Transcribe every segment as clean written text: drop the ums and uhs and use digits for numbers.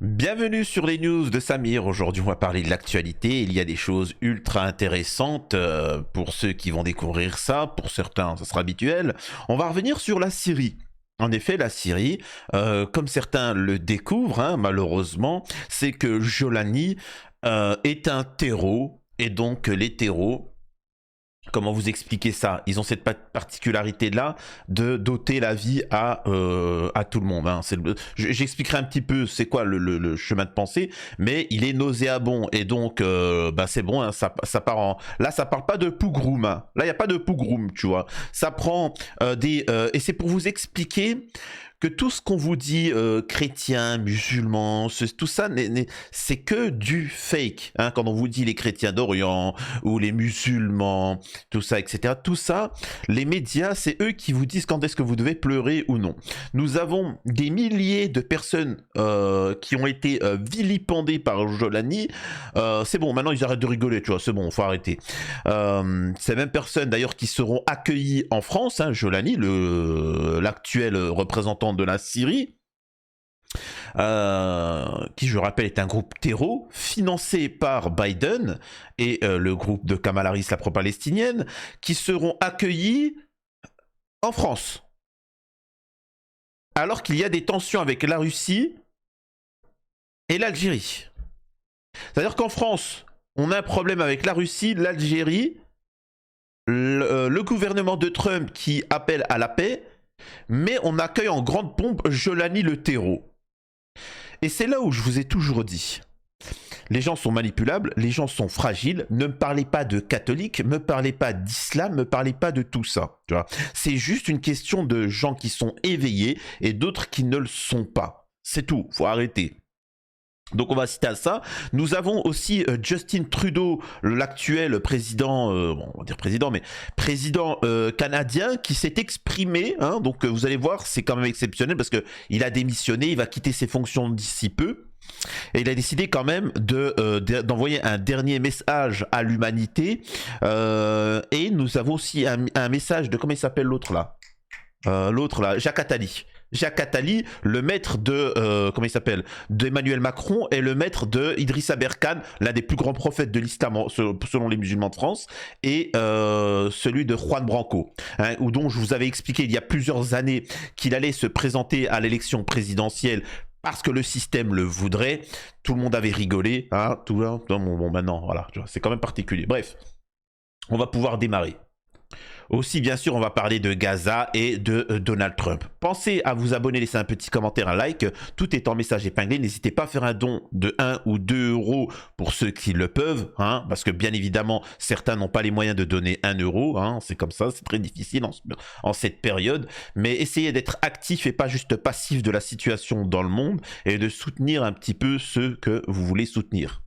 Bienvenue sur les news de Samir. Aujourd'hui, on va parler de l'actualité. Il y a des choses ultra intéressantes pour ceux qui vont découvrir ça. Pour certains, ça sera habituel. On va revenir sur la Syrie. En effet, la Syrie, comme certains le découvrent, hein, malheureusement, c'est que Jolani est un terreau. Et donc, les terreaux, comment vous expliquer ça? Ils ont cette particularité-là de doter la vie à tout le monde. Hein. J'expliquerai un petit peu c'est quoi le chemin de pensée, mais il est nauséabond et donc c'est bon. Hein, ça part en. Là, ça parle pas de pogroom. Hein. Là, il y a pas de pogroom, tu vois. Ça prend et c'est pour vous expliquer que tout ce qu'on vous dit, chrétiens, musulmans, tout ça, c'est que du fake. Hein, quand on vous dit les chrétiens d'Orient ou les musulmans, tout ça, etc. Tout ça, les médias, c'est eux qui vous disent quand est-ce que vous devez pleurer ou non. Nous avons des milliers de personnes qui ont été vilipendées par Jolani. C'est bon, maintenant ils arrêtent de rigoler, tu vois, c'est bon, faut arrêter. Ces mêmes personnes d'ailleurs qui seront accueillies en France, hein, Jolani, l'actuel représentant de la Syrie, qui je rappelle est un groupe terreau financé par Biden et le groupe de Kamala Harris, la pro-palestinienne, qui seront accueillis en France. Alors qu'il y a des tensions avec la Russie et l'Algérie. C'est-à-dire qu'en France, on a un problème avec la Russie, l'Algérie, le gouvernement de Trump qui appelle à la paix, mais on accueille en grande pompe Jolani le terreau. Et c'est là où je vous ai toujours dit, les gens sont manipulables, les gens sont fragiles, ne me parlez pas de catholiques, ne me parlez pas d'islam, ne me parlez pas de tout ça. Tu vois, c'est juste une question de gens qui sont éveillés et d'autres qui ne le sont pas. C'est tout, faut arrêter. Donc on va citer à ça. Nous avons aussi Justin Trudeau, l'actuel président, on va dire président, mais président canadien qui s'est exprimé. Hein, donc vous allez voir, c'est quand même exceptionnel parce que il a démissionné, il va quitter ses fonctions d'ici peu. Et il a décidé quand même d'envoyer un dernier message à l'humanité. Et nous avons aussi un message de, comment il s'appelle l'autre là, Jacques Attali. Jacques Attali, le maître de comment il s'appelle, d'Emmanuel Macron, et le maître de Idrissa Berkane, l'un des plus grands prophètes de l'islam selon les musulmans de France, et celui de Juan Branco, hein, dont je vous avais expliqué il y a plusieurs années qu'il allait se présenter à l'élection présidentielle parce que le système le voudrait. Tout le monde avait rigolé, hein, bon, maintenant, voilà, c'est quand même particulier. Bref, on va pouvoir démarrer. Aussi, bien sûr, on va parler de Gaza et de Donald Trump. Pensez à vous abonner, laisser un petit commentaire, un like. Tout est en message épinglé. N'hésitez pas à faire un don de 1 ou 2 euros pour ceux qui le peuvent. Hein, parce que bien évidemment, certains n'ont pas les moyens de donner 1 euro. Hein, c'est comme ça, c'est très difficile en cette période. Mais essayez d'être actif et pas juste passif de la situation dans le monde. Et de soutenir un petit peu ceux que vous voulez soutenir.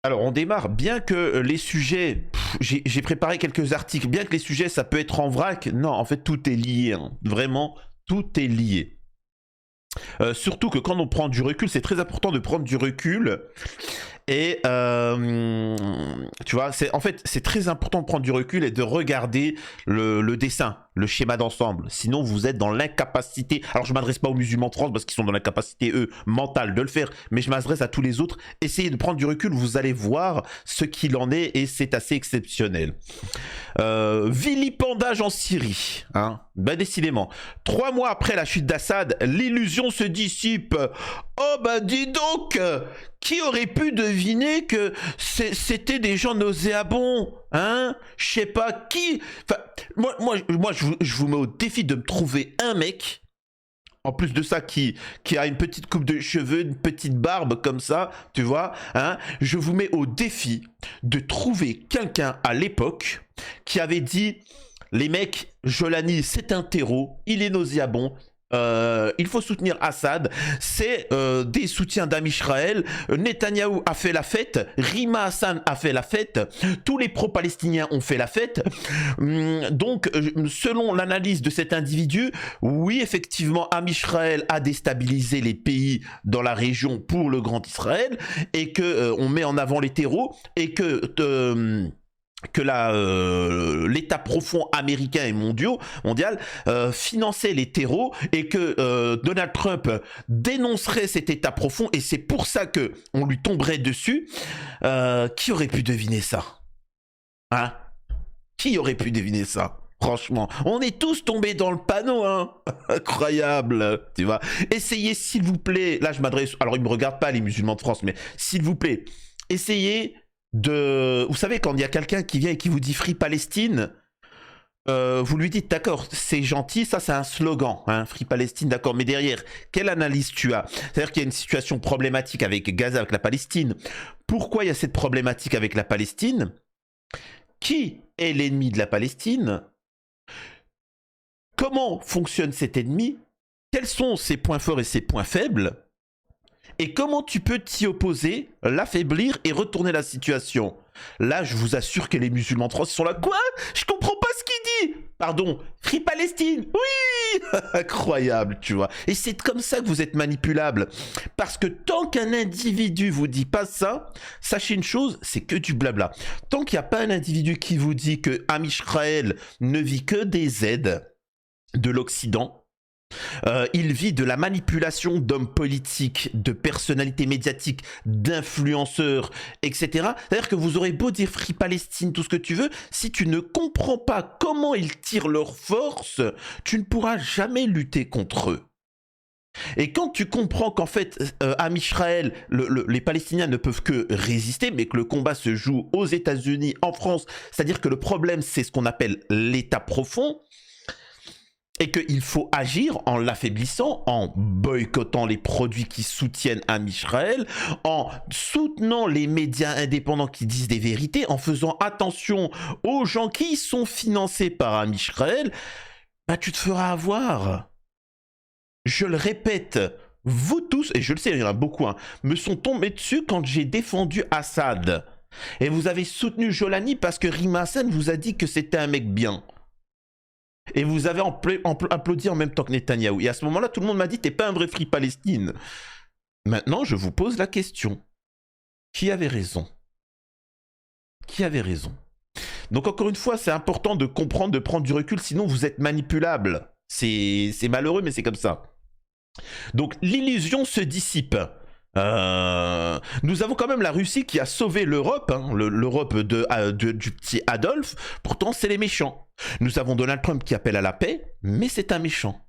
Alors on démarre, bien que les sujets, j'ai préparé quelques articles, bien que les sujets ça peut être en vrac, non en fait tout est lié, hein. Vraiment tout est lié. Surtout que quand on prend du recul, c'est très important de prendre du recul. Et tu vois, en fait, c'est très important de prendre du recul et de regarder le dessin, le schéma d'ensemble. Sinon, vous êtes dans l'incapacité. Alors, je ne m'adresse pas aux musulmans de France parce qu'ils sont dans l'incapacité, eux, mentale de le faire. Mais je m'adresse à tous les autres. Essayez de prendre du recul, vous allez voir ce qu'il en est et c'est assez exceptionnel. Vilipendage en Syrie. Hein, ben, décidément. 3 mois après la chute d'Assad, l'illusion se dissipe. Oh bah dis donc, qui aurait pu deviner que c'était des gens nauséabonds, hein? Je sais pas qui. Enfin, moi je vous mets au défi de me trouver un mec, en plus de ça, qui a une petite coupe de cheveux, une petite barbe comme ça, tu vois, hein? Je vous mets au défi de trouver quelqu'un à l'époque qui avait dit, les mecs, Jolani, c'est un terreau, il est nauséabond. Il faut soutenir Assad, c'est des soutiens d'Amisraël. Netanyahou a fait la fête, Rima Hassan a fait la fête, tous les pro-palestiniens ont fait la fête. Donc, selon l'analyse de cet individu, oui, effectivement, Amisraël a déstabilisé les pays dans la région pour le Grand Israël et que on met en avant les terreaux et que que l'État profond américain et mondial finançait les terreaux et que Donald Trump dénoncerait cet État profond et c'est pour ça que on lui tomberait dessus. Qui aurait pu deviner ça? Hein? Qui aurait pu deviner ça? Franchement, on est tous tombés dans le panneau, hein. Incroyable, tu vois. Essayez, s'il vous plaît, là je m'adresse, alors ils me regardent pas les musulmans de France, mais s'il vous plaît, essayez de... Vous savez, quand il y a quelqu'un qui vient et qui vous dit Free Palestine, vous lui dites, d'accord, c'est gentil, ça c'est un slogan, hein, Free Palestine, d'accord, mais derrière, quelle analyse tu as? C'est-à-dire qu'il y a une situation problématique avec Gaza, avec la Palestine. Pourquoi il y a cette problématique avec la Palestine? Qui est l'ennemi de la Palestine? Comment fonctionne cet ennemi? Quels sont ses points forts et ses points faibles? Et comment tu peux t'y opposer, l'affaiblir et retourner la situation? Là, je vous assure que les musulmans de France sont là. Quoi? Je comprends pas ce qu'il dit. Pardon, Free Palestine. Oui. Incroyable, tu vois. Et c'est comme ça que vous êtes manipulable. Parce que tant qu'un individu vous dit pas ça, sachez une chose, c'est que du blabla. Tant qu'il n'y a pas un individu qui vous dit que Am Israël ne vit que des aides de l'Occident, il vit de la manipulation d'hommes politiques, de personnalités médiatiques, d'influenceurs, etc. C'est-à-dire que vous aurez beau dire Free Palestine, tout ce que tu veux, si tu ne comprends pas comment ils tirent leur force, tu ne pourras jamais lutter contre eux. Et quand tu comprends qu'en fait, à Israël, les Palestiniens ne peuvent que résister, mais que le combat se joue aux États-Unis, en France, c'est-à-dire que le problème, c'est ce qu'on appelle l'État profond, et qu'il faut agir en l'affaiblissant, en boycottant les produits qui soutiennent Am Israël, en soutenant les médias indépendants qui disent des vérités, en faisant attention aux gens qui sont financés par Am Israël, bah tu te feras avoir. Je le répète, vous tous, et je le sais, il y en a beaucoup, hein, me sont tombés dessus quand j'ai défendu Assad. Et vous avez soutenu Jolani parce que Rima Hassan vous a dit que c'était un mec bien. Et vous avez applaudi en même temps que Netanyahou. Et à ce moment-là, tout le monde m'a dit, t'es pas un vrai Free Palestine. Maintenant, je vous pose la question. Qui avait raison? Qui avait raison? Donc encore une fois, c'est important de comprendre, de prendre du recul, sinon vous êtes manipulable. C'est malheureux, mais c'est comme ça. Donc l'illusion se dissipe. Nous avons quand même la Russie qui a sauvé l'Europe, hein, l'Europe du petit Adolphe. Pourtant, c'est les méchants. Nous avons Donald Trump qui appelle à la paix, mais c'est un méchant.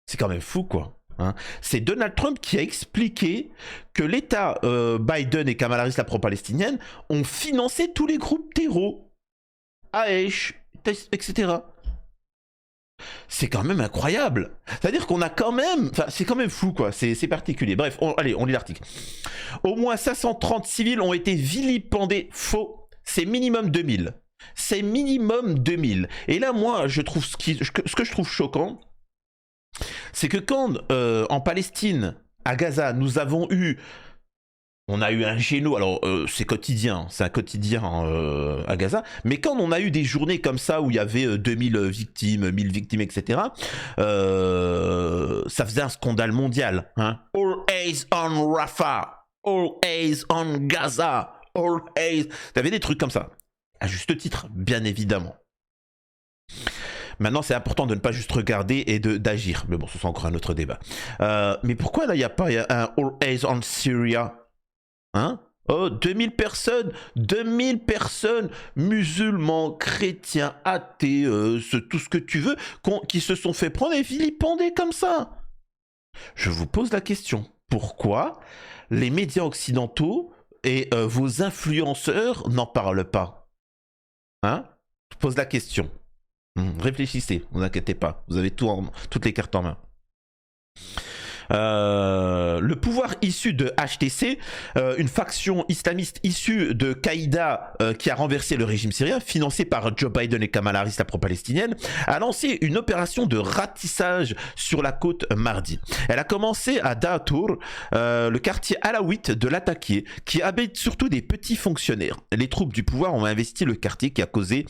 C'est quand même fou, quoi. Hein. C'est Donald Trump qui a expliqué que l'État Biden et Kamala Harris, la pro-palestinienne, ont financé tous les groupes terreaux, Daesh, etc. C'est quand même incroyable. C'est-à-dire qu'on a quand même... Enfin, c'est quand même fou, quoi. C'est particulier. Bref, allez, on lit l'article. Au moins 530 civils ont été vilipendés. Faux. C'est minimum 2000. C'est minimum 2000. Et là, moi, je trouve ce que je trouve choquant, c'est que quand, en Palestine, à Gaza, nous avons eu... On a eu un géno, alors c'est quotidien, c'est un quotidien à Gaza, mais quand on a eu des journées comme ça où il y avait 2000 victimes, 1000 victimes, etc., ça faisait un scandale mondial. Hein. All eyes on Rafah, all eyes on Gaza, all eyes... T'avais des trucs comme ça, à juste titre, bien évidemment. Maintenant, c'est important de ne pas juste regarder et d'agir, mais bon, c'est encore un autre débat. Mais pourquoi là, il n'y a pas un all eyes on Syria? Hein? Oh, 2000 personnes, musulmans, chrétiens, athées, tout ce que tu veux, qui se sont fait prendre et vilipender comme ça. Je vous pose la question, pourquoi les médias occidentaux et vos influenceurs n'en parlent pas? Hein? Je pose la question. Réfléchissez, ne vous inquiétez pas, vous avez toutes les cartes en main. Le pouvoir issu de HTC, une faction islamiste issue de Qaïda qui a renversé le régime syrien, financée par Joe Biden et Kamala Harris, la pro-palestinienne, a lancé une opération de ratissage sur la côte mardi. Elle a commencé à Daatour, le quartier alaouite de l'Attaquié, qui habite surtout des petits fonctionnaires. Les troupes du pouvoir ont investi le quartier qui a causé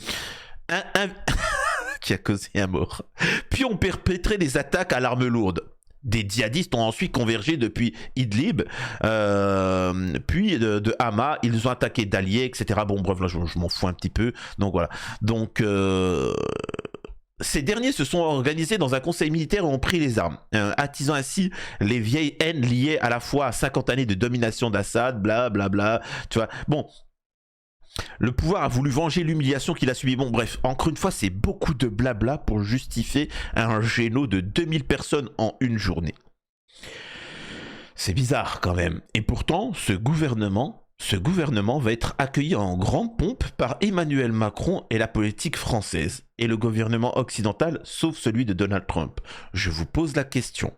qui a causé un mort. Puis ont perpétré des attaques à l'arme lourde. Des djihadistes ont ensuite convergé depuis Idlib, puis de Hama, ils ont attaqué Dalié, etc. Bon, bref, là, je m'en fous un petit peu. Donc voilà. Donc, ces derniers se sont organisés dans un conseil militaire et ont pris les armes, attisant ainsi les vieilles haines liées à la fois à 50 années de domination d'Assad, bla bla bla, tu vois. Bon, le pouvoir a voulu venger l'humiliation qu'il a subie. Bon, bref, encore une fois, c'est beaucoup de blabla pour justifier un géno de 2000 personnes en une journée. C'est bizarre quand même. Et pourtant, ce gouvernement va être accueilli en grande pompe par Emmanuel Macron et la politique française. Et le gouvernement occidental, sauf celui de Donald Trump. Je vous pose la question.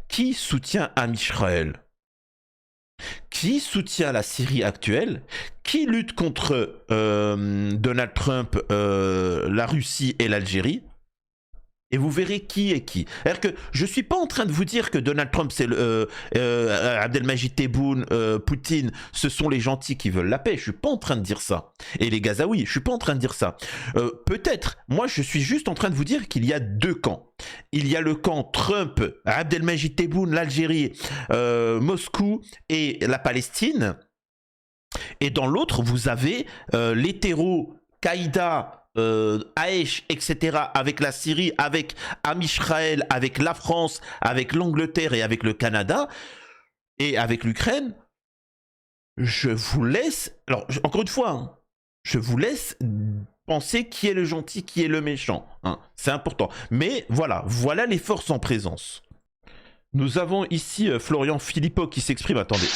Qui soutient Amisraël ? Qui soutient la Syrie actuelle? Qui lutte contre Donald Trump, la Russie et l'Algérie? Et vous verrez qui est qui. C'est-à-dire que je ne suis pas en train de vous dire que Donald Trump, c'est Abdelmajid Tebboune, Poutine, ce sont les gentils qui veulent la paix. Je ne suis pas en train de dire ça. Et les Gazaouis, je ne suis pas en train de dire ça. Peut-être, moi je suis juste en train de vous dire qu'il y a deux camps. Il y a le camp Trump, Abdelmajid Tebboune, l'Algérie, Moscou et la Palestine. Et dans l'autre, vous avez l'hétéro, Qaïda, Daesh, etc., avec la Syrie, avec Amisraël, avec la France, avec l'Angleterre et avec le Canada, et avec l'Ukraine. Je vous laisse, alors encore une fois, hein, je vous laisse penser qui est le gentil, qui est le méchant. Hein, c'est important. Mais voilà les forces en présence. Nous avons ici Florian Philippot qui s'exprime. Attendez.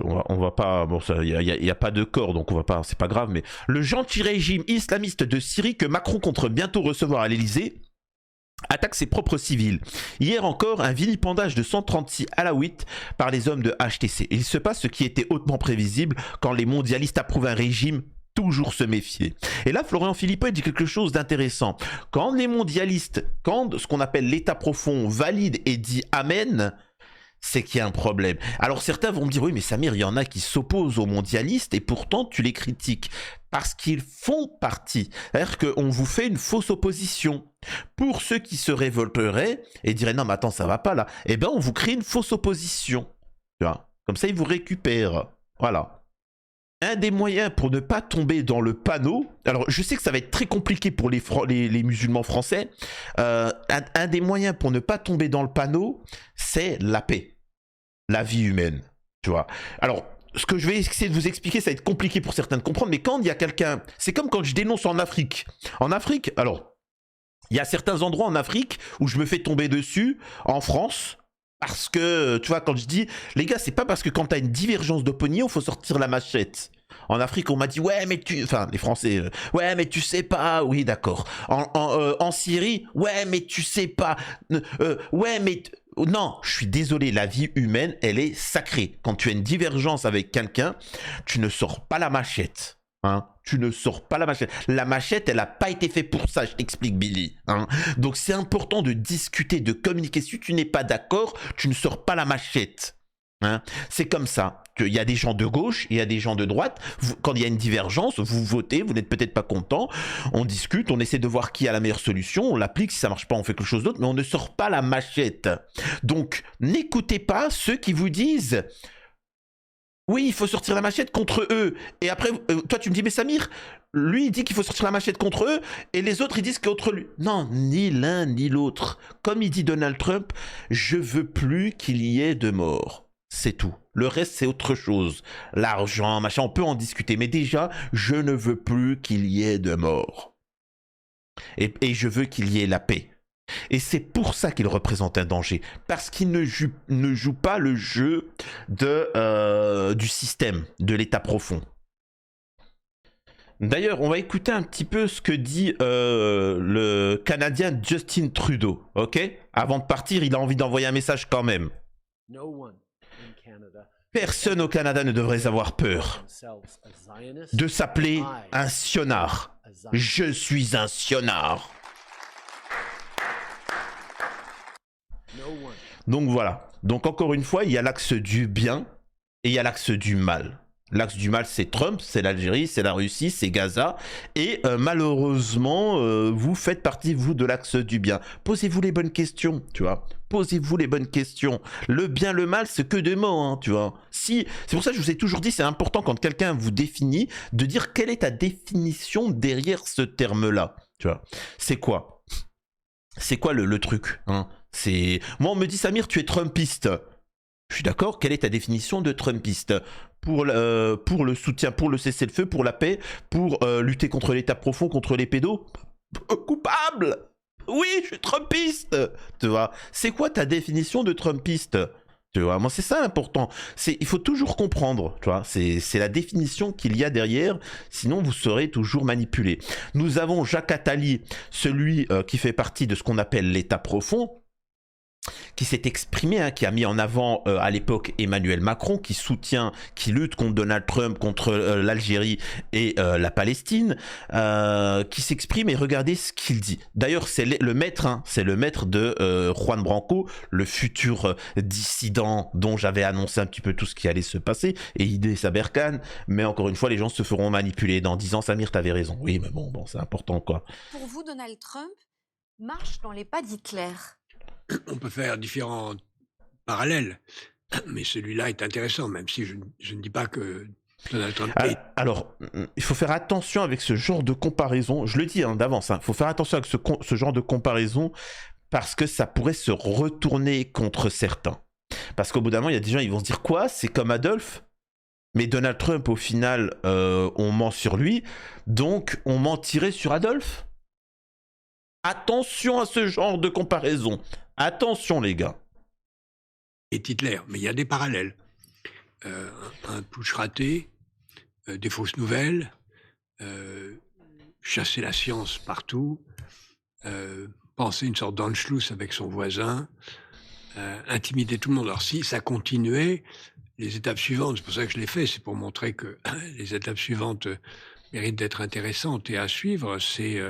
On va pas, bon, il y a pas de corps, donc on va pas, c'est pas grave, mais le gentil régime islamiste de Syrie que Macron compte bientôt recevoir à l'Elysée attaque ses propres civils. Hier encore, un vilipendage de 136 alaouites par les hommes de HTC. Il se passe ce qui était hautement prévisible quand les mondialistes approuvent un régime. Toujours se méfier. Et là, Florian Philippot dit quelque chose d'intéressant. Quand les mondialistes, quand ce qu'on appelle l'État profond valide et dit Amen, c'est qu'il y a un problème. Alors certains vont me dire, oui mais Samir, il y en a qui s'opposent aux mondialistes et pourtant tu les critiques. Parce qu'ils font partie. C'est-à-dire qu'on vous fait une fausse opposition. Pour ceux qui se révolteraient et diraient, non mais attends, ça va pas là, eh bien on vous crée une fausse opposition. Tu vois ? Comme ça, ils vous récupèrent. Voilà. Un des moyens pour ne pas tomber dans le panneau, alors je sais que ça va être très compliqué pour les musulmans français, un des moyens pour ne pas tomber dans le panneau, c'est la paix, la vie humaine, tu vois. Alors, ce que je vais essayer de vous expliquer, ça va être compliqué pour certains de comprendre, mais quand il y a quelqu'un, c'est comme quand je dénonce en Afrique. En Afrique, alors, il y a certains endroits en Afrique où je me fais tomber dessus, en France. Parce que, tu vois, quand je dis, les gars, c'est pas parce que quand t'as une divergence d'opinion, il faut sortir la machette. En Afrique, on m'a dit, ouais, mais tu... Enfin, les Français, ouais, mais tu sais pas. Oui, d'accord. En Syrie, ouais, mais tu sais pas. Ouais, mais... Non, je suis désolé, la vie humaine, elle est sacrée. Quand tu as une divergence avec quelqu'un, tu ne sors pas la machette. Hein, tu ne sors pas la machette. La machette, elle n'a pas été faite pour ça, je t'explique, Billy. Hein. Donc c'est important de discuter, de communiquer. Si tu n'es pas d'accord, tu ne sors pas la machette. Hein. C'est comme ça. Il y a des gens de gauche, il y a des gens de droite. Quand il y a une divergence, vous votez, vous n'êtes peut-être pas content. On discute, on essaie de voir qui a la meilleure solution. On l'applique, si ça ne marche pas, on fait quelque chose d'autre. Mais on ne sort pas la machette. Donc n'écoutez pas ceux qui vous disent... Oui, il faut sortir la machette contre eux. Et après, toi, tu me dis, mais Samir, lui, il dit qu'il faut sortir la machette contre eux, et les autres, ils disent contre lui. Non, ni l'un ni l'autre. Comme il dit Donald Trump, je veux plus qu'il y ait de morts. C'est tout. Le reste, c'est autre chose. L'argent, machin, on peut en discuter. Mais déjà, je ne veux plus qu'il y ait de morts. Et je veux qu'il y ait la paix. Et c'est pour ça qu'il représente un danger. Parce qu'il ne joue pas le jeu du système, de l'état profond. D'ailleurs, on va écouter un petit peu ce que dit le Canadien Justin Trudeau. Ok ? Avant de partir, il a envie d'envoyer un message quand même. Personne au Canada ne devrait avoir peur de s'appeler un sionard. Je suis un sionard. Donc voilà. Donc encore une fois, il y a l'axe du bien et il y a l'axe du mal. L'axe du mal, c'est Trump, c'est l'Algérie, c'est la Russie, c'est Gaza. Et malheureusement, vous faites partie, vous, de l'axe du bien. Posez-vous les bonnes questions, tu vois. Posez-vous les bonnes questions. Le bien, le mal, c'est que des mots, hein, tu vois. C'est pour ça que je vous ai toujours dit, c'est important quand quelqu'un vous définit, de dire quelle est ta définition derrière ce terme-là, tu vois. C'est quoi? C'est quoi le truc, hein? Moi, on me dit, Samir, tu es Trumpiste. Je suis d'accord, quelle est ta définition de Trumpiste? Pour le soutien, pour le cessez-le-feu, pour la paix, pour lutter contre l'État profond, contre les pédos? Coupable! Oui, je suis Trumpiste! Tu vois, c'est quoi ta définition de Trumpiste? Tu vois, moi c'est ça l'important. Il faut toujours comprendre, tu vois, c'est la définition qu'il y a derrière, sinon vous serez toujours manipulé. Nous avons Jacques Attali, celui qui fait partie de ce qu'on appelle l'État profond, qui s'est exprimé, hein, qui a mis en avant à l'époque Emmanuel Macron, qui soutient, qui lutte contre Donald Trump, contre l'Algérie et la Palestine, qui s'exprime et regardez ce qu'il dit. D'ailleurs, c'est le maître, hein, c'est le maître de Juan Branco, le futur dissident dont j'avais annoncé un petit peu tout ce qui allait se passer, et Idriss Aberkane, mais encore une fois, les gens se feront manipuler dans 10 ans. Samir, t'avais raison. Oui, mais bon, c'est important, quoi. Pour vous, Donald Trump marche dans les pas d'Hitler? On peut faire différents parallèles, mais celui-là est intéressant, même si je ne dis pas que Donald Trump est... Alors, il faut faire attention avec ce genre de comparaison. Je le dis hein, d'avance, il faut faire attention avec ce genre de comparaison parce que ça pourrait se retourner contre certains. Parce qu'au bout d'un moment, il y a des gens, ils vont se dire quoi? C'est comme Adolphe? Mais Donald Trump, au final, on ment sur lui, donc on mentirait sur Adolphe? Attention à ce genre de comparaison. Attention, les gars. Et Hitler, mais il y a des parallèles. Un putsch raté, des fausses nouvelles, chasser la science partout, penser une sorte d'Anschluss avec son voisin, intimider tout le monde. Alors si ça continuait, les étapes suivantes, c'est pour ça que je l'ai fait, c'est pour montrer que les étapes suivantes méritent d'être intéressantes et à suivre, c'est...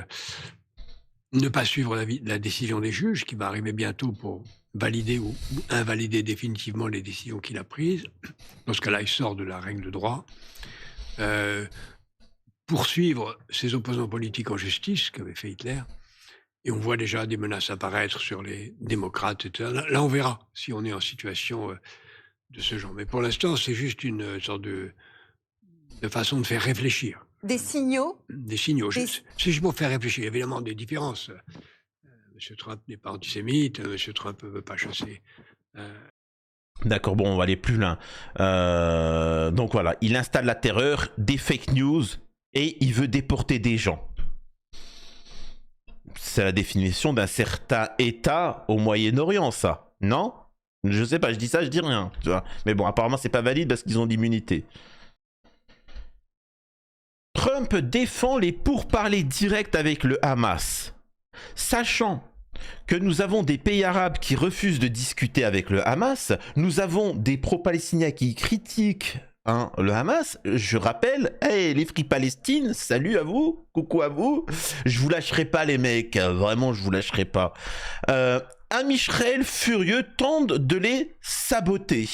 ne pas suivre la décision des juges, qui va arriver bientôt pour valider ou invalider définitivement les décisions qu'il a prises. Dans ce cas-là, il sort de la règle de droit. Poursuivre ses opposants politiques en justice, ce qu'avait fait Hitler. Et on voit déjà des menaces apparaître sur les démocrates, etc. Là, on verra si on est en situation de ce genre. Mais pour l'instant, c'est juste une sorte de façon de faire réfléchir. Des signaux? Des signaux. C'est juste pour faire réfléchir. Évidemment, des différences. M. Trump n'est pas antisémite. M. Trump ne veut pas chasser. D'accord, bon, on va aller plus loin. Donc voilà, il installe la terreur, des fake news, et il veut déporter des gens. C'est la définition d'un certain État au Moyen-Orient, ça. Non? Je sais pas, je dis ça, je dis rien. Tu vois. Mais bon, apparemment, c'est pas valide parce qu'ils ont l'immunité. Trump défend les pourparlers directs avec le Hamas. Sachant que nous avons des pays arabes qui refusent de discuter avec le Hamas, nous avons des pro-palestiniens qui critiquent le Hamas. Je rappelle, hey, les Free Palestine, salut à vous, coucou à vous, je vous lâcherai pas les mecs, vraiment je vous lâcherai pas. Un Israël furieux tente de les saboter.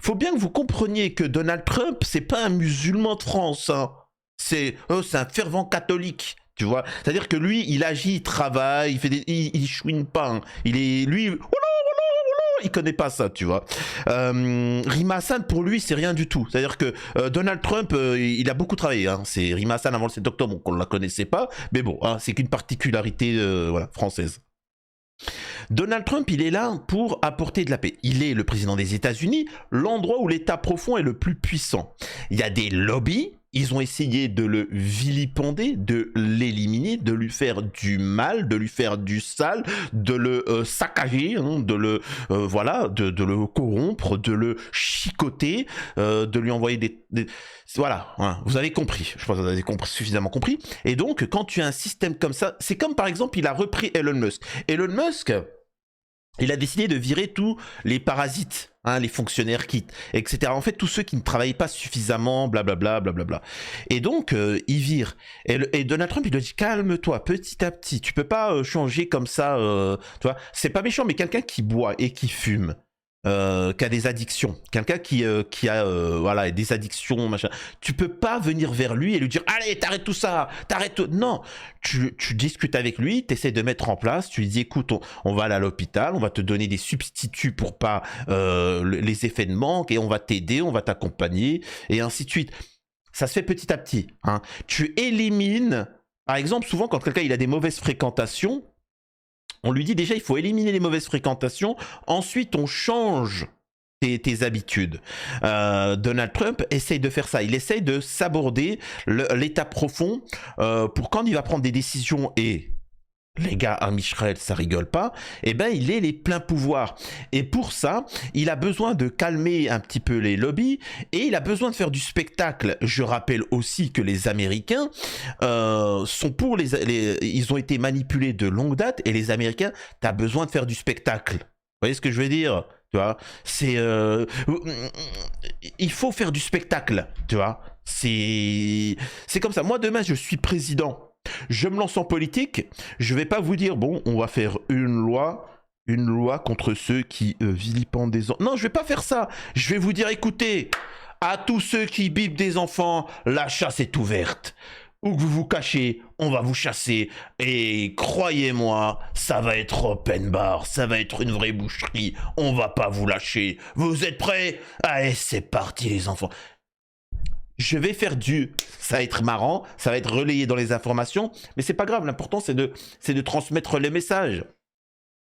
Faut bien que vous compreniez que Donald Trump, c'est pas un musulman de France, hein. C'est un fervent catholique, tu vois. C'est-à-dire que lui, il agit, il travaille, il chouine pas. Hein. Il connaît pas ça, tu vois. Rima Hassan, pour lui, c'est rien du tout. C'est-à-dire que Donald Trump, il a beaucoup travaillé. Hein. C'est Rima Hassan avant le 7 octobre, donc on ne la connaissait pas. Mais bon, hein, c'est qu'une particularité française. Donald Trump, il est là pour apporter de la paix. Il est le président des États-Unis, l'endroit où l'État profond est le plus puissant. Il y a des lobbies, ils ont essayé de le vilipender, de l'éliminer, de lui faire du mal, de lui faire du sale, de le saccager, hein, de le de le corrompre, de le chicoter, de lui envoyer des... Voilà, hein, vous avez compris. Je pense que vous avez suffisamment compris. Et donc, quand tu as un système comme ça, c'est comme par exemple, il a repris Elon Musk. Elon Musk, il a décidé de virer tous les parasites, hein, les fonctionnaires quittent, etc. En fait, tous ceux qui ne travaillent pas suffisamment, blablabla, blablabla. Et donc, il vire. Et Donald Trump, il lui dit, calme-toi, petit à petit. Tu peux pas changer comme ça, tu vois. C'est pas méchant, mais quelqu'un qui boit et qui fume, qui a des addictions, quelqu'un qui a voilà, des addictions, machin. Tu peux pas venir vers lui et lui dire allez, t'arrêtes tout ça, t'arrêtes tout. Non, tu discutes avec lui, t'essaies de mettre en place, tu lui dis écoute, on va aller à l'hôpital, on va te donner des substituts pour pas les effets de manque et on va t'aider, on va t'accompagner et ainsi de suite. Ça se fait petit à petit. Hein. Tu élimines, par exemple, souvent quand quelqu'un il a des mauvaises fréquentations, on lui dit déjà il faut éliminer les mauvaises fréquentations, ensuite on change tes habitudes. Donald Trump essaye de faire ça, il essaye de s'aborder l'état profond pour quand il va prendre des décisions et... Les gars, un Israël, ça rigole pas. Eh ben, il est les pleins pouvoirs. Et pour ça, il a besoin de calmer un petit peu les lobbies et il a besoin de faire du spectacle. Je rappelle aussi que les Américains sont pour ils ont été manipulés de longue date et les Américains, t'as besoin de faire du spectacle. Vous voyez ce que je veux dire? Tu vois, c'est il faut faire du spectacle. Tu vois, c'est comme ça. Moi, demain, je suis président. Je me lance en politique, je vais pas vous dire, bon, on va faire une loi contre ceux qui vilipendent des enfants. Non, je vais pas faire ça. Je vais vous dire, écoutez, à tous ceux qui bipent des enfants, la chasse est ouverte. Où que vous vous cachez, on va vous chasser. Et croyez-moi, ça va être open bar, ça va être une vraie boucherie. On va pas vous lâcher. Vous êtes prêts? Allez, c'est parti les enfants. Je vais faire ça va être marrant, ça va être relayé dans les informations, mais c'est pas grave, l'important c'est de transmettre les messages.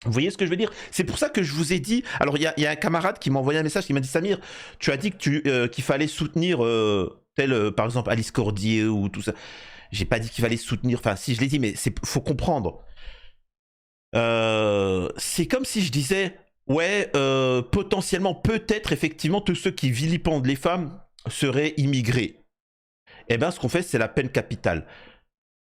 Vous voyez ce que je veux dire? C'est pour ça que je vous ai dit, alors il y a un camarade qui m'a envoyé un message qui m'a dit Samir, tu as dit que qu'il fallait soutenir par exemple Alice Cordier ou tout ça. J'ai pas dit qu'il fallait soutenir, enfin si je l'ai dit, mais faut comprendre. C'est comme si je disais, ouais, potentiellement, peut-être effectivement tous ceux qui vilipendent les femmes seraient immigrés. Eh bien, ce qu'on fait, c'est la peine capitale.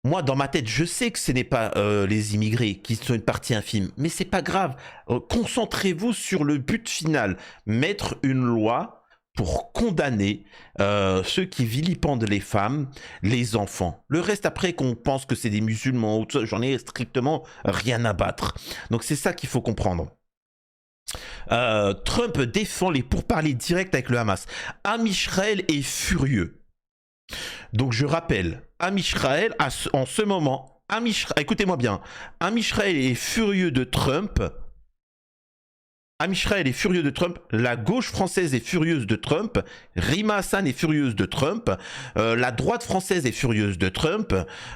Moi, dans ma tête, je sais que ce n'est pas les immigrés qui sont une partie infime, mais c'est pas grave. Concentrez-vous sur le but final. Mettre une loi pour condamner ceux qui vilipendent les femmes, les enfants. Le reste, après, qu'on pense que c'est des musulmans ou tout ça, j'en ai strictement rien à battre. Donc, c'est ça qu'il faut comprendre. Trump défend les pourparlers directs avec le Hamas. Amisraël est furieux. Donc je rappelle, Amisraël, en ce moment, écoutez-moi bien, Amisraël est furieux de Trump. Amisraël est furieux de Trump, la gauche française est furieuse de Trump, Rima Hassan est furieuse de Trump, la droite française est furieuse de Trump,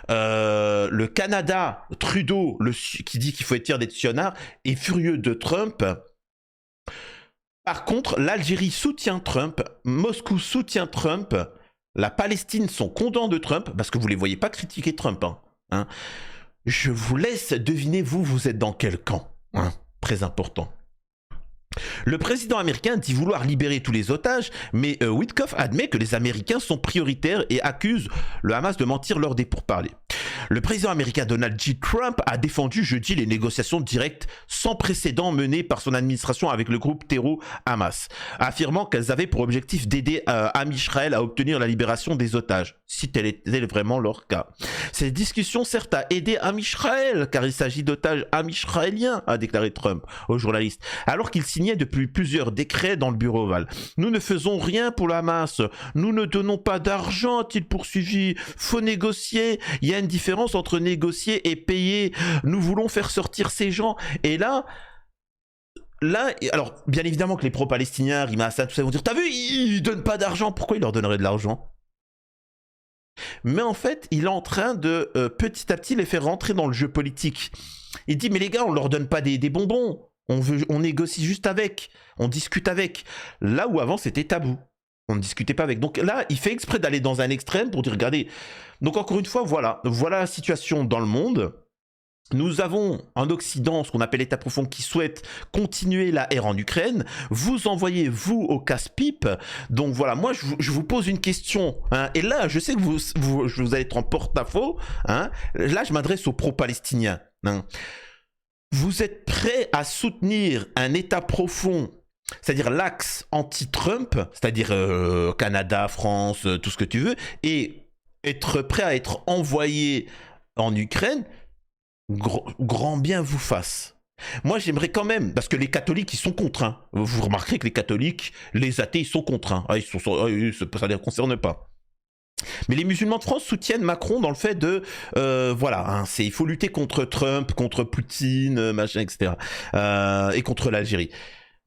le Canada, Trudeau, qui dit qu'il faut être fier d'être sionard, est furieux de Trump. Par contre, l'Algérie soutient Trump, Moscou soutient Trump, la Palestine sont contents de Trump, parce que vous ne les voyez pas critiquer Trump. Hein. Je vous laisse deviner, vous êtes dans quel camp. Hein. Très important. Le président américain dit vouloir libérer tous les otages, mais Witkoff admet que les Américains sont prioritaires et accuse le Hamas de mentir lors des pourparlers. Le président américain Donald J. Trump a défendu jeudi les négociations directes sans précédent menées par son administration avec le groupe terror Hamas, affirmant qu'elles avaient pour objectif d'aider Amisraël à obtenir la libération des otages, si tel était vraiment leur cas. Ces discussions servent à aider Amisraël, car il s'agit d'otages amisraéliens, a déclaré Trump aux journalistes, alors qu'il signait depuis plusieurs décrets dans le bureau ovale. Nous ne faisons rien pour le Hamas, nous ne donnons pas d'argent, a-t-il poursuivi. Faut négocier, il y a une différence entre négocier et payer. Nous voulons faire sortir ces gens. Et là, alors, bien évidemment que les pro-palestiniens, Rima Hassan, tout ça, vont dire, t'as vu, ils donnent pas d'argent. Pourquoi ils leur donneraient de l'argent? Mais en fait, il est en train de, petit à petit, les faire rentrer dans le jeu politique. Il dit, mais les gars, on leur donne pas des bonbons. On négocie juste avec. On discute avec. Là où avant, c'était tabou. On ne discutait pas avec. Donc là, il fait exprès d'aller dans un extrême pour dire, regardez. Donc encore une fois, voilà la situation dans le monde. Nous avons en Occident ce qu'on appelle l'État profond qui souhaite continuer la ère en Ukraine. Vous envoyez, vous, au casse-pipe. Donc voilà, moi, je vous pose une question. Hein, et là, je sais que vous allez être en porte-à-faux. Hein, là, je m'adresse aux pro-palestiniens. Hein. Vous êtes prêts à soutenir un État profond, c'est-à-dire l'axe anti-Trump, c'est-à-dire Canada, France, tout ce que tu veux, et être prêt à être envoyé en Ukraine, grand bien vous fasse. Moi, j'aimerais quand même, parce que les catholiques, ils sont contraints. Vous remarquerez que les catholiques, les athées, ils sont contraints. Ah, ça ne les concerne pas. Mais les musulmans de France soutiennent Macron dans le fait de, voilà, hein, il faut lutter contre Trump, contre Poutine, machin, etc. Et contre l'Algérie.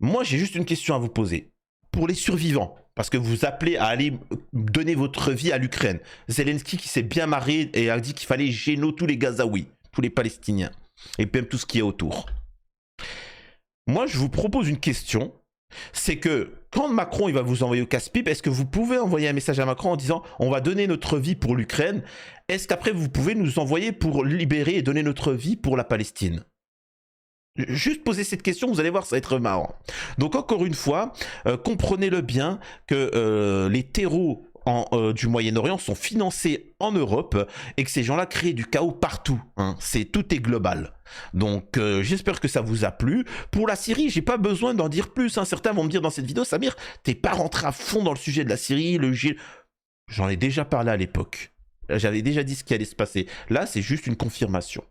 Moi, j'ai juste une question à vous poser. Pour les survivants, parce que vous appelez à aller donner votre vie à l'Ukraine. Zelensky qui s'est bien marré et a dit qu'il fallait géno tous les Gazaouis, tous les Palestiniens, et même tout ce qui est autour. Moi, je vous propose une question. C'est que quand Macron il va vous envoyer au casse-pipe, est-ce que vous pouvez envoyer un message à Macron en disant on va donner notre vie pour l'Ukraine? Est-ce qu'après vous pouvez nous envoyer pour libérer et donner notre vie pour la Palestine? Juste poser cette question, vous allez voir, ça va être marrant. Donc encore une fois, comprenez-le bien que les terreaux du Moyen-Orient sont financés en Europe et que ces gens-là créent du chaos partout. Hein. Tout est global. Donc j'espère que ça vous a plu. Pour la Syrie, j'ai pas besoin d'en dire plus. Hein. Certains vont me dire dans cette vidéo, Samir, t'es pas rentré à fond dans le sujet de la Syrie, J'en ai déjà parlé à l'époque. J'avais déjà dit ce qui allait se passer. Là, c'est juste une confirmation.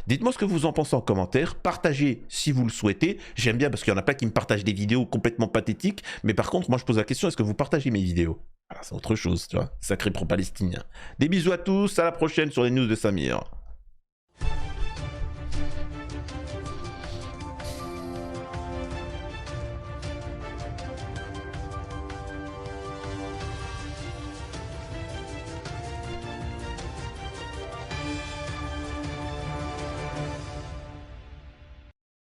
Dites-moi ce que vous en pensez en commentaire, partagez si vous le souhaitez, j'aime bien parce qu'il y en a pas qui me partagent des vidéos complètement pathétiques, mais par contre moi je pose la question, est-ce que vous partagez mes vidéos? Voilà, c'est autre chose, tu vois, sacré pro-palestinien. Des bisous à tous, à la prochaine sur les news de Samir.